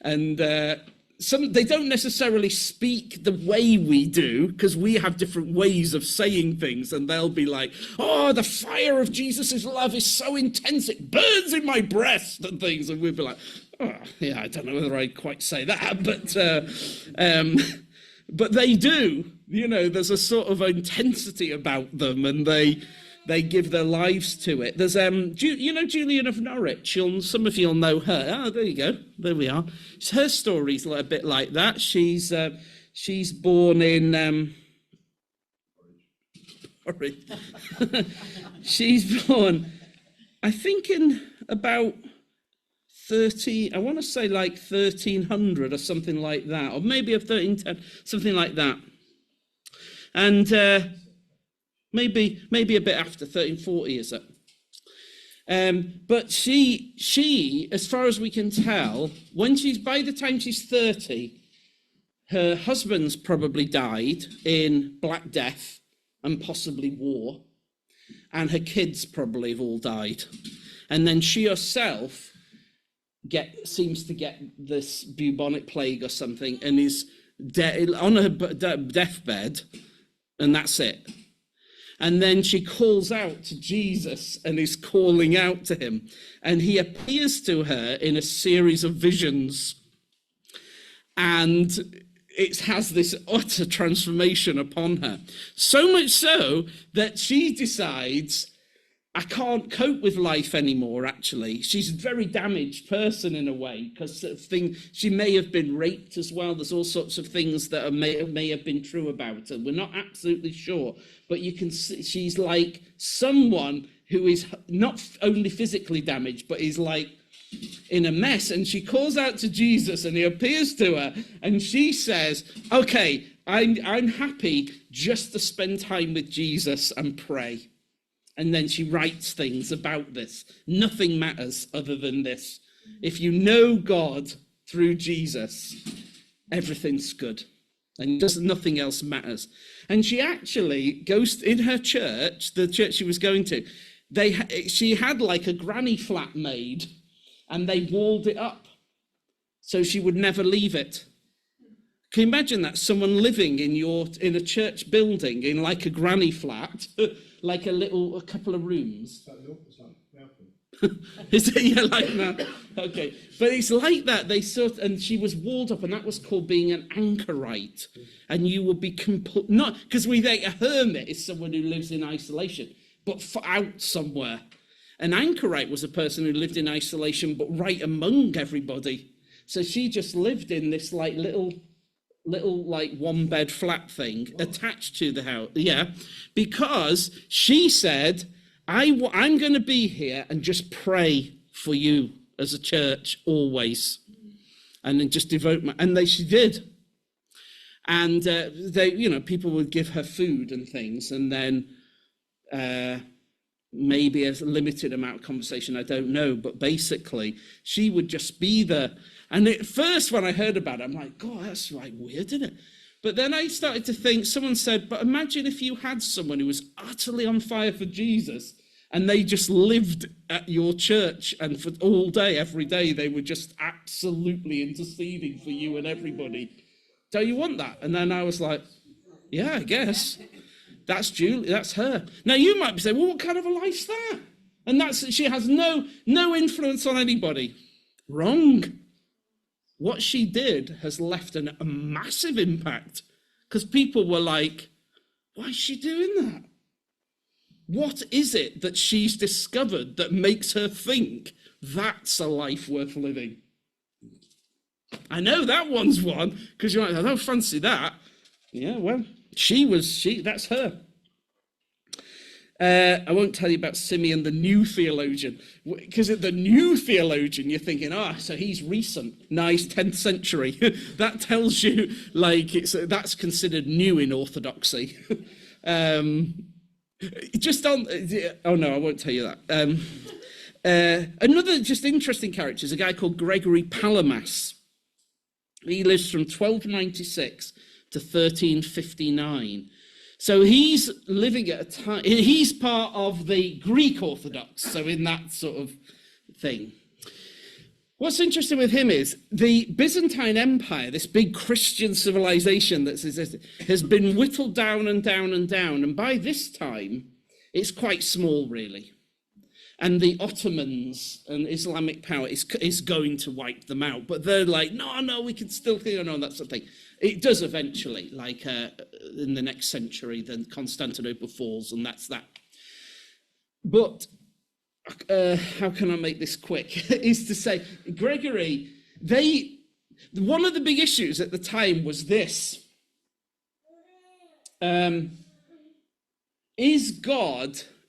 And they don't necessarily speak the way we do, because we have different ways of saying things, and they'll be like, oh, the fire of Jesus' love is so intense, it burns in my breast and things. And we'd be like, oh, yeah, I don't know whether I'd quite say that, but they do. There's a sort of intensity about them, and they give their lives to it. There's Julian of Norwich. Some of you'll know her. Oh, there you go. There we are. Her story's a bit like that. She's born in she's born, I think, in about 13, I want to say like 1300 or something like that, or maybe a 1310, something like that. And maybe a bit after 1340, is it? But she, as far as we can tell, by the time she's 30, her husband's probably died in Black Death and possibly war, and her kids probably have all died. And then she herself seems to get this bubonic plague or something, and is on her deathbed, and that's it. And then she calls out to Jesus and is calling out to him. And he appears to her in a series of visions. And it has this utter transformation upon her. So much so that she decides, I can't cope with life anymore, actually. She's a very damaged person in a way, because she may have been raped as well. There's all sorts of things that may have been true about her. We're not absolutely sure. But you can see she's like someone who is not only physically damaged, but is like in a mess. And she calls out to Jesus and he appears to her and she says, okay, I'm happy just to spend time with Jesus and pray. And then she writes things about this. Nothing matters other than this. If you know God through Jesus, everything's good. And nothing else matters. And she actually goes in her church, the church she was going to, she had like a granny flat made and they walled it up so she would never leave it. Can you imagine that? Someone living in a church building in like a granny flat, like a couple of rooms. Is it? Yeah, like that. Okay, but it's like that. And she was walled up, and that was called being an anchorite. And you would be not because we think a hermit is someone who lives in isolation, but out somewhere. An anchorite was a person who lived in isolation, but right among everybody. So she just lived in this like little like one bed flat thing attached to the house. Yeah, because she said, I'm going to be here and just pray for you as a church always, and then just devote she did. And people would give her food and things, and then maybe a limited amount of conversation, I don't know, but basically she would just be there. And at first when I heard about it, I'm like, God, that's like weird, isn't it? But then I started to think, someone said, but imagine if you had someone who was utterly on fire for Jesus and they just lived at your church and for all day, every day, they were just absolutely interceding for you and everybody. Don't you want that? And then I was like, yeah, I guess. That's Julie, that's her. Now you might be saying, well, what kind of a life's that? And she has no influence on anybody. Wrong. What she did has left a massive impact, because people were like, why is she doing that? What is it that she's discovered that makes her think that's a life worth living? I know that one's one, because you're like, I don't fancy that. Yeah, well, that's her. I won't tell you about Simeon, the new theologian, because the new theologian, you're thinking, so he's recent. No, he's 10th century. That tells you, like, that's considered new in orthodoxy. Oh no, I won't tell you that. Another just interesting character is a guy called Gregory Palamas. He lives from 1296 to 1359. So he's living at a time, he's part of the Greek Orthodox, so in that sort of thing. What's interesting with him is the Byzantine Empire, this big Christian civilization that has been whittled down and down and down, and by this time, it's quite small, really. And the Ottomans and Islamic power is going to wipe them out, but they're like, no, we can still, that sort of thing. It does eventually, like in the next century, then Constantinople falls, and that's that. But how can I make this quick? Is to say, Gregory, one of the big issues at the time was this.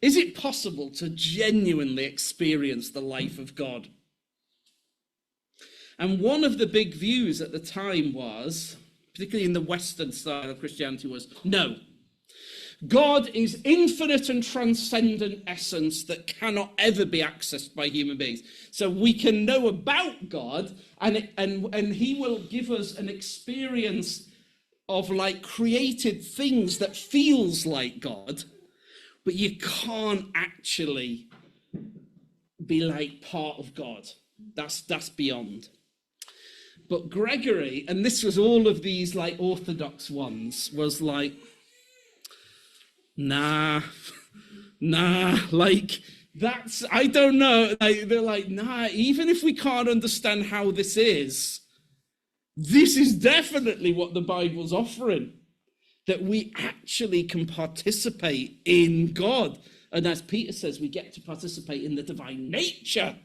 Is it possible to genuinely experience the life of God? And one of the big views at the time was, particularly in the Western style of Christianity, was no. God is infinite and transcendent essence that cannot ever be accessed by human beings. So we can know about God, and he will give us an experience of like created things that feels like God, but you can't actually be like part of God. That's beyond. But Gregory, and this was all of these like Orthodox ones, was like, nah, like, that's, I don't know. Like, they're like, nah, even if we can't understand how this is definitely what the Bible's offering, that we actually can participate in God. And as Peter says, we get to participate in the divine nature.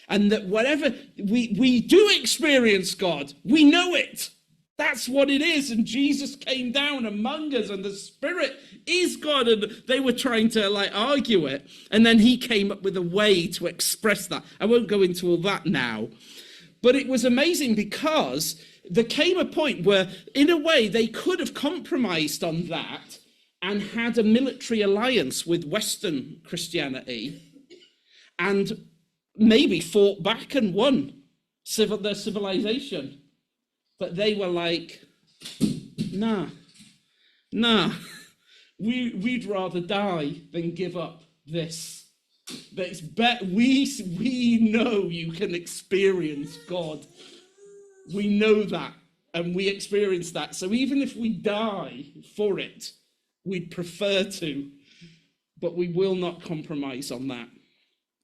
And that whatever we do experience God, we know it. That's what it is. And Jesus came down among us, and the Spirit is God. And they were trying to like argue it. And then he came up with a way to express that. I won't go into all that now. But it was amazing because there came a point where, in a way, they could have compromised on that and had a military alliance with Western Christianity and maybe fought back and won their civilization. But they were like, nah, we'd rather die than give up this. But it's better, we know you can experience God. We know that, and we experience that. So even if we die for it, we'd prefer to, but we will not compromise on that.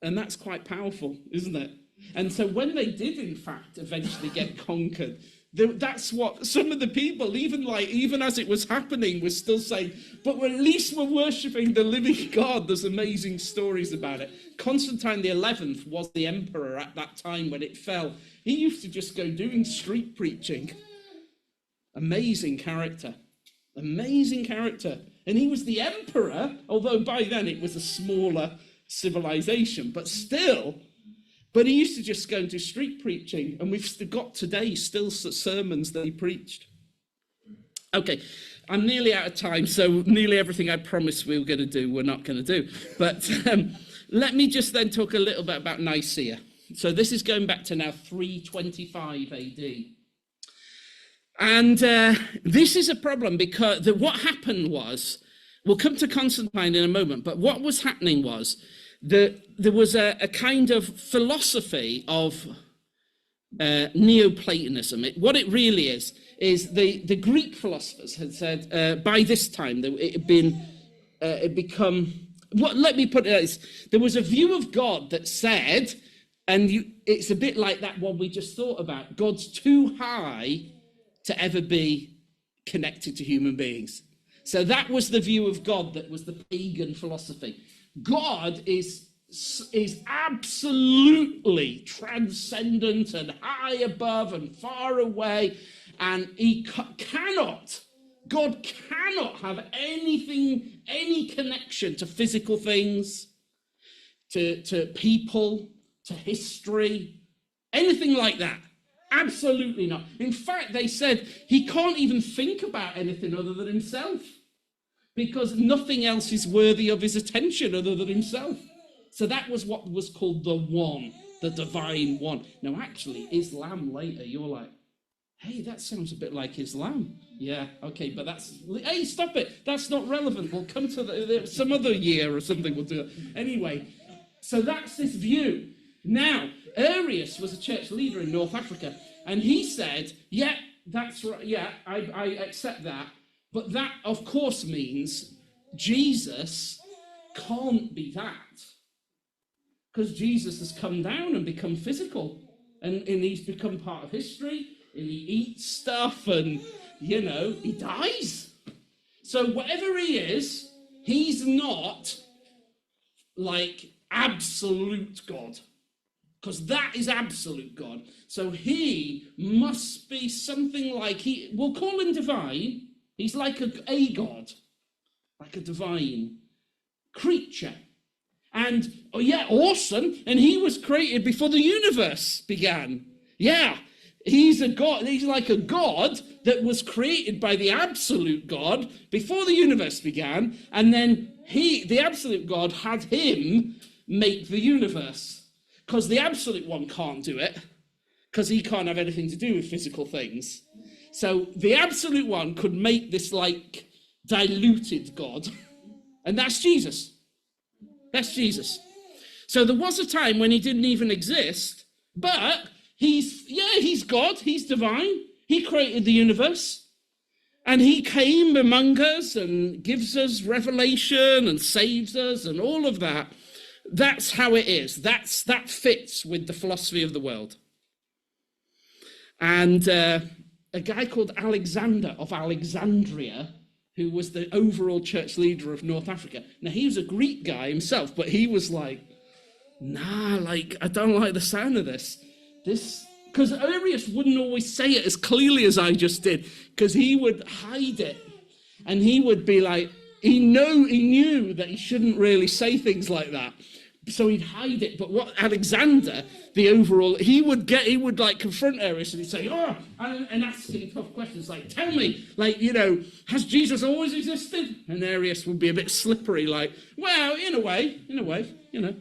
And that's quite powerful, isn't it? And so when they did, in fact, eventually get conquered, that's what some of the people, even as it was happening, were still saying, but at least we're worshipping the living God. There's amazing stories about it. Constantine the 11th was the emperor at that time when it fell. He used to just go doing street preaching. Amazing character. Amazing character. And he was the emperor, although by then it was a smaller civilization, but still. But he used to just go and do street preaching, and we've got today still sermons that he preached. Okay, I'm nearly out of time, so nearly everything I promised we were going to do, we're not going to do. But let me just then talk a little bit about Nicaea. So this is going back to now 325 AD. And this is a problem because what happened was, we'll come to Constantine in a moment, but what was happening was, there was a kind of philosophy of Neoplatonism. What it really is the Greek philosophers had said by this time that let me put it like this. There was a view of God that said, and it's a bit like that one we just thought about, God's too high to ever be connected to human beings. So that was the view of God that was the pagan philosophy. God is absolutely transcendent and high above and far away, and God cannot have any connection to physical things, to people, to history, anything like that. Absolutely not. In fact, they said he can't even think about anything other than himself, because nothing else is worthy of his attention other than himself. So that was what was called the One, the Divine One. Now, actually, Islam later, you're like, hey, that sounds a bit like Islam. Yeah, okay, but hey, stop it. That's not relevant. We'll come to some other year or something. We'll do it. Anyway, so that's this view. Now, Arius was a church leader in North Africa, and he said, yeah, that's right. Yeah, I accept that. But that, of course, means Jesus can't be that. Because Jesus has come down and become physical. And he's become part of history. And he eats stuff and, he dies. So whatever he is, he's not like absolute God. Because that is absolute God. So he must be something like, we'll call him divine. He's like a God, like a divine creature. And, oh yeah, awesome. And he was created before the universe began. Yeah, he's a God. He's like a God that was created by the absolute God before the universe began. And then the absolute God had him make the universe. Because the absolute one can't do it. Because he can't have anything to do with physical things. So the absolute one could make this like diluted God. And that's Jesus. That's Jesus. So there was a time when he didn't even exist, but he's God, he's divine. He created the universe. And he came among us and gives us revelation and saves us and all of that. That's how it is. That fits with the philosophy of the world. And a guy called Alexander of Alexandria, who was the overall church leader of North Africa. Now, he was a Greek guy himself, but he was like, nah, like, I don't like the sound of this. Because Arius wouldn't always say it as clearly as I just did, because he would hide it. And he would be like, he knew that he shouldn't really say things like that. So he'd hide it. But what Alexander, the overall, he would like confront Arius and he'd say, oh, and ask him tough questions like, tell me, like, you know, has Jesus always existed? And Arius would be a bit slippery, like, well, in a way, you know.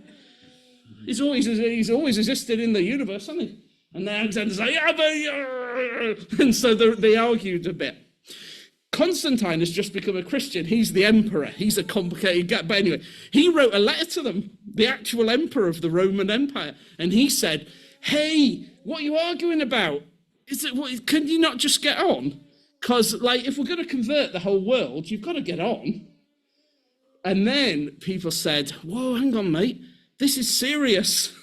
He's always existed in the universe, hasn't he? And then Alexander's like, yeah, but... And so they argued a bit. Constantine has just become a Christian. He's the emperor. He's a complicated guy. But anyway, he wrote a letter to them, the actual emperor of the Roman Empire. And he said, hey, what are you arguing about? Can you not just get on? Because, like, if we're going to convert the whole world, you've got to get on. And then people said, whoa, hang on, mate. This is serious.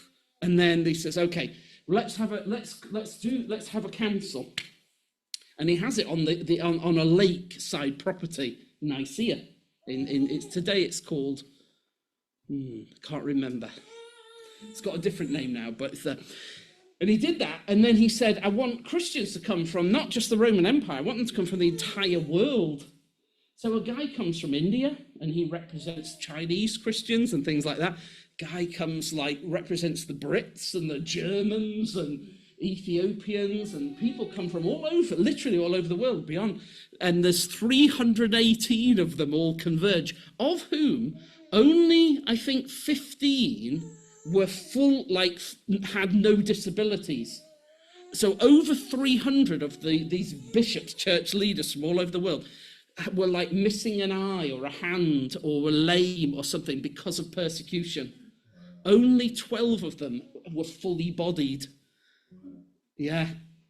And then he says, okay, let's have a council. And he has it on a lakeside property, Nicaea. Today it's called, I can't remember. It's got a different name now, but it's there. And he did that, and then he said, I want Christians to come from not just the Roman Empire, I want them to come from the entire world. So a guy comes from India, and he represents Chinese Christians and things like that. Guy comes, represents the Brits and the Germans and Ethiopians, and people come from all over, literally all over the world, beyond. And there's 318 of them all converge, of whom only, I think, 15 were had no disabilities. So over 300 of these bishops, church leaders from all over the world, were like missing an eye or a hand or were lame or something because of persecution. Only 12 of them were fully bodied. Yeah,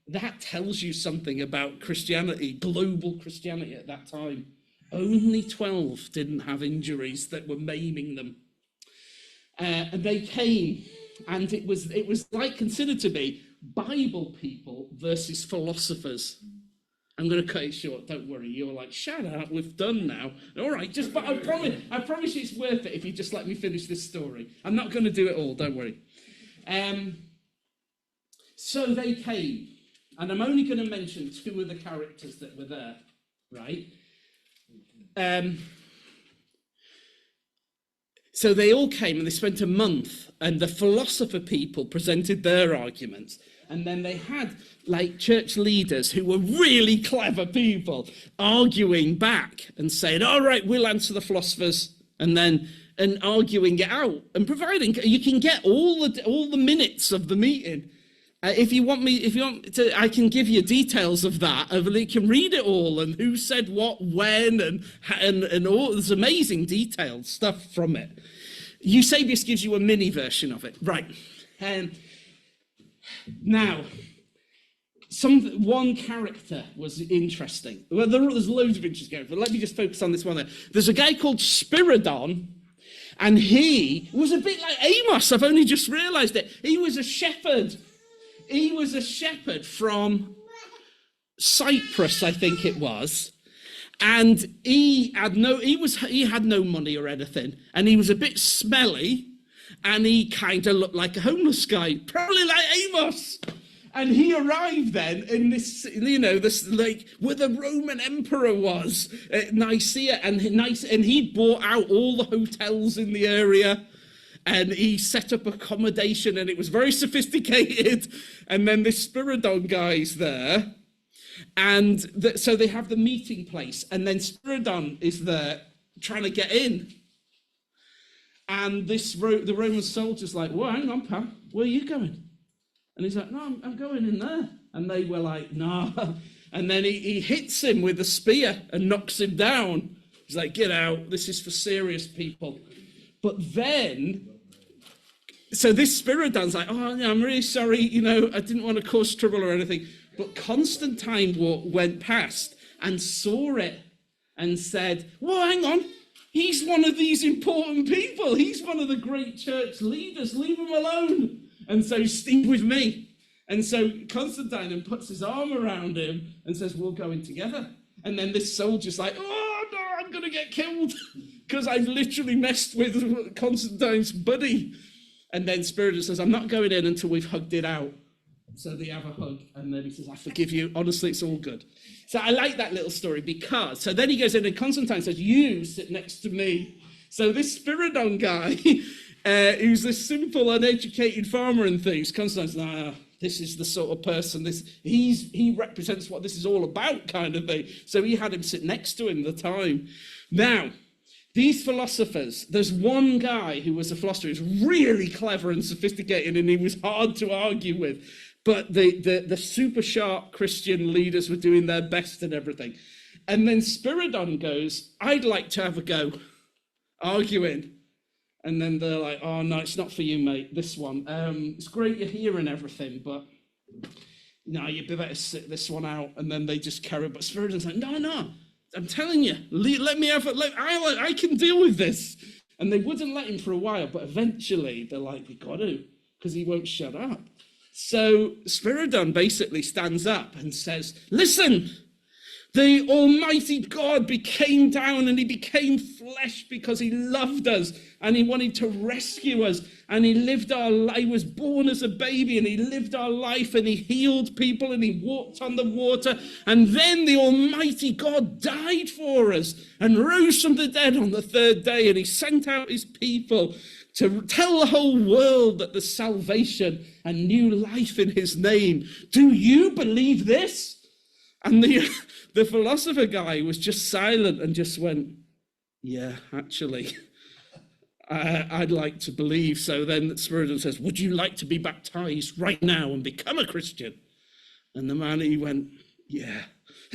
that tells you something about Christianity, global Christianity at that time. Only 12 didn't have injuries that were maiming them. And they came, and it was like considered to be Bible people versus philosophers. I'm going to cut it short, don't worry. You're like, shut up, we've done now. All right, but I promise you it's worth it if you just let me finish this story. I'm not going to do it all, don't worry. So they came, and I'm only going to mention two of the characters that were there, right? So they all came, and they spent a month, and the philosopher people presented their arguments. And then they had, church leaders who were really clever people arguing back and saying, all right, we'll answer the philosophers, and arguing it out and providing, you can get all the minutes of the meeting. If you want to, I can give you details of that. You can read it all and who said what, when, and all. There's amazing detailed stuff from it. Eusebius gives you a mini version of it, right? Now, one character was interesting. Well, there's loads of interesting characters, but let me just focus on this one there. There's a guy called Spiridon, and he was a bit like Amos. I've only just realized it. He was a shepherd. He was a shepherd from Cyprus, I think it was. And he had no money or anything, and he was a bit smelly, and he kind of looked like a homeless guy, probably like Amos. And he arrived then in this, where the Roman emperor was, at Nicaea, and he bought out all the hotels in the area, and he set up accommodation, and it was very sophisticated. And then this Spiridon guy's there, and so they have the meeting place, and then Spiridon is there trying to get in. And the Roman soldier's like, well, hang on, pal, where are you going? And he's like, no, I'm going in there. And they were like, no. And then he hits him with a spear and knocks him down. He's like, get out, this is for serious people. But then, so this Spiridon's like, oh, I'm really sorry, I didn't want to cause trouble or anything. But Constantine went past, and saw it and said, well, hang on, he's one of these important people. He's one of the great church leaders. Leave him alone. And so stick with me. And so Constantine then puts his arm around him and says, we'll go in together. And then this soldier's like, oh, no, I'm going to get killed because I've literally messed with Constantine's buddy. And then Spiridon says, I'm not going in until we've hugged it out. So they have a hug, and then he says, I forgive you. Honestly, it's all good. So I like that little story because, so then he goes in and Constantine says, you sit next to me. So this Spiridon guy, who's this simple, uneducated farmer and things, Constantine says, nah, this is the sort of person, he represents what this is all about kind of thing. So he had him sit next to him at the time. Now, these philosophers, there's one guy who was a philosopher who's really clever and sophisticated, and he was hard to argue with. But the super sharp Christian leaders were doing their best and everything. And then Spiridon goes, I'd like to have a go arguing. And then they're like, oh, no, it's not for you, mate, this one. It's great you're here and everything, but no, you better sit this one out. And then they just carry on. But Spiridon's like, no, I'm telling you, let me have it. I can deal with this. And they wouldn't let him for a while, but eventually they're like, we got to, because he won't shut up. So Spiridon basically stands up and says, listen, the Almighty God became down and he became flesh because he loved us and he wanted to rescue us, and he lived our life. He was born as a baby and he lived our life and he healed people and he walked on the water, and then the Almighty God died for us and rose from the dead on the third day, and he sent out his people to tell the whole world that there's salvation and new life in his name. Do you believe this? And the philosopher guy was just silent and just went, yeah, actually, I'd like to believe. So then Spiridon says, would you like to be baptized right now and become a Christian? And the man, he went, yeah.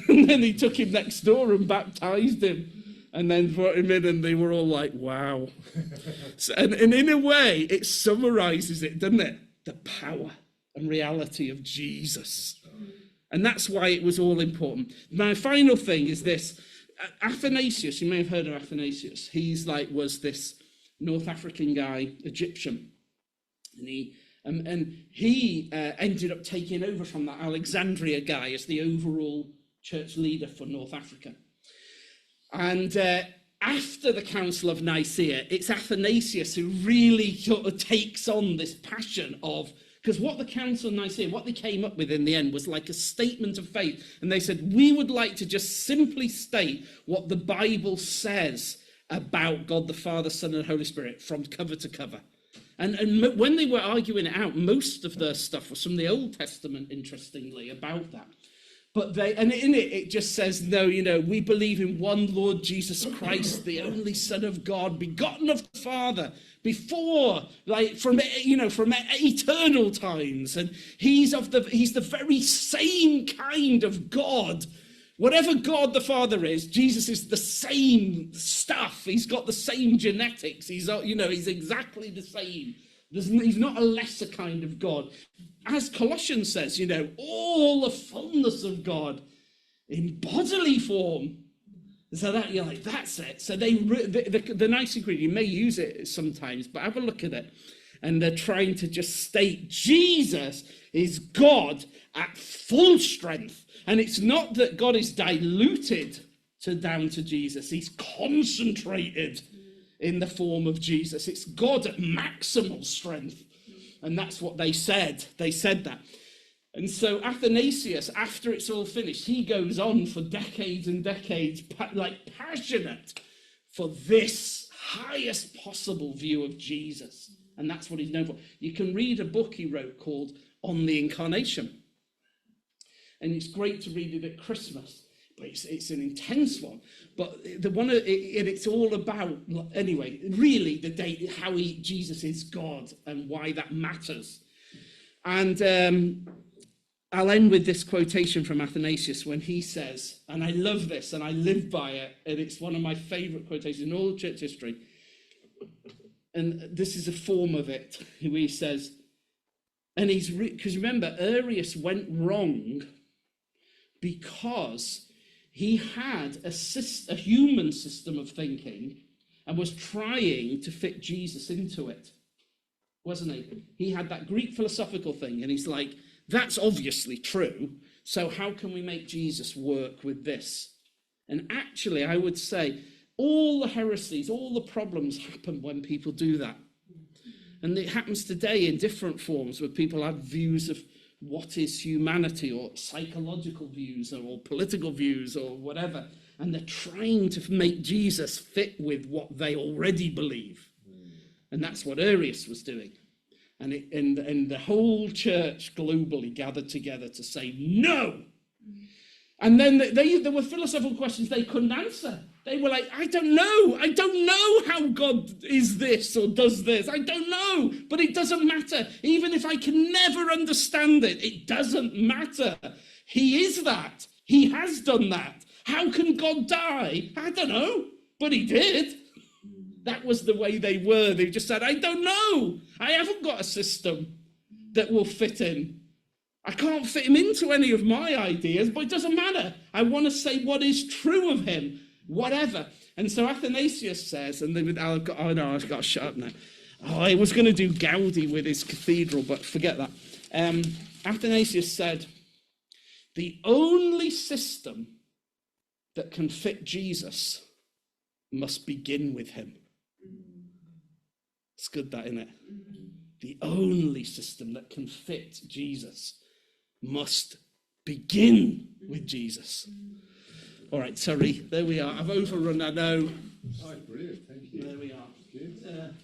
And then he took him next door and baptized him. And then brought him in, and they were all like, wow. So, and in a way, it summarizes it, doesn't it? The power and reality of Jesus. And that's why it was all important. My final thing is this. Athanasius, you may have heard of Athanasius. He's was this North African guy, Egyptian. And he ended up taking over from that Alexandria guy as the overall church leader for North Africa. And after the Council of Nicaea, it's Athanasius who really sort of takes on this passion of, because what the Council of Nicaea, what they came up with in the end was like a statement of faith. And they said, we would like to just simply state what the Bible says about God the Father, Son, and Holy Spirit from cover to cover. And when they were arguing it out, most of their stuff was from the Old Testament, interestingly, about that. But in it just says, no, we believe in one Lord Jesus Christ, the only Son of God, begotten of the Father, before, from eternal times. And he's the very same kind of God. Whatever God the Father is, Jesus is the same stuff. He's got the same genetics. He's exactly the same. He's not a lesser kind of God. As Colossians says, all the fullness of God in bodily form. So that you're like, that's it. So the Nicene Creed, you may use it sometimes, but have a look at it. And they're trying to just state Jesus is God at full strength. And it's not that God is diluted down to Jesus. He's concentrated in the form of Jesus. It's God at maximal strength. And that's what they said. They said that. And so Athanasius, after it's all finished, he goes on for decades and decades, passionate for this highest possible view of Jesus. And that's what he's known for. You can read a book he wrote called On the Incarnation. And it's great to read it at Christmas. But it's an intense one. But it's all about, anyway, really how Jesus is God and why that matters. And I'll end with this quotation from Athanasius when he says, and I love this and I live by it, and it's one of my favorite quotations in all of church history. And this is a form of it, where he says, and because remember, Arius went wrong because he had a human system of thinking and was trying to fit Jesus into it, wasn't he? He had that Greek philosophical thing, and he's like, that's obviously true, so how can we make Jesus work with this? And actually, I would say, all the heresies, all the problems happen when people do that. And it happens today in different forms, where people have views of what is humanity, or psychological views, or political views, or whatever, and they're trying to make Jesus fit with what they already believe. And that's what Arius was doing. And the whole church globally gathered together to say no. And then there were philosophical questions they couldn't answer. They were like, I don't know how God is this or does this. I don't know, but it doesn't matter. Even if I can never understand it, it doesn't matter. He is that. He has done that. How can God die? I don't know, but he did. That was the way they were. They just said, I don't know. I haven't got a system that will fit in. I can't fit him into any of my ideas, but it doesn't matter. I want to say what is true of him, whatever. And so Athanasius says, and then I've got to shut up now. Oh, I was going to do Gaudi with his cathedral, but forget that. Athanasius said, the only system that can fit Jesus must begin with him. It's good, that, isn't it? The only system that can fit Jesus must begin with Jesus. All right, sorry, there we are. I've overrun, I know. Oh, brilliant, thank you. There we are. Good.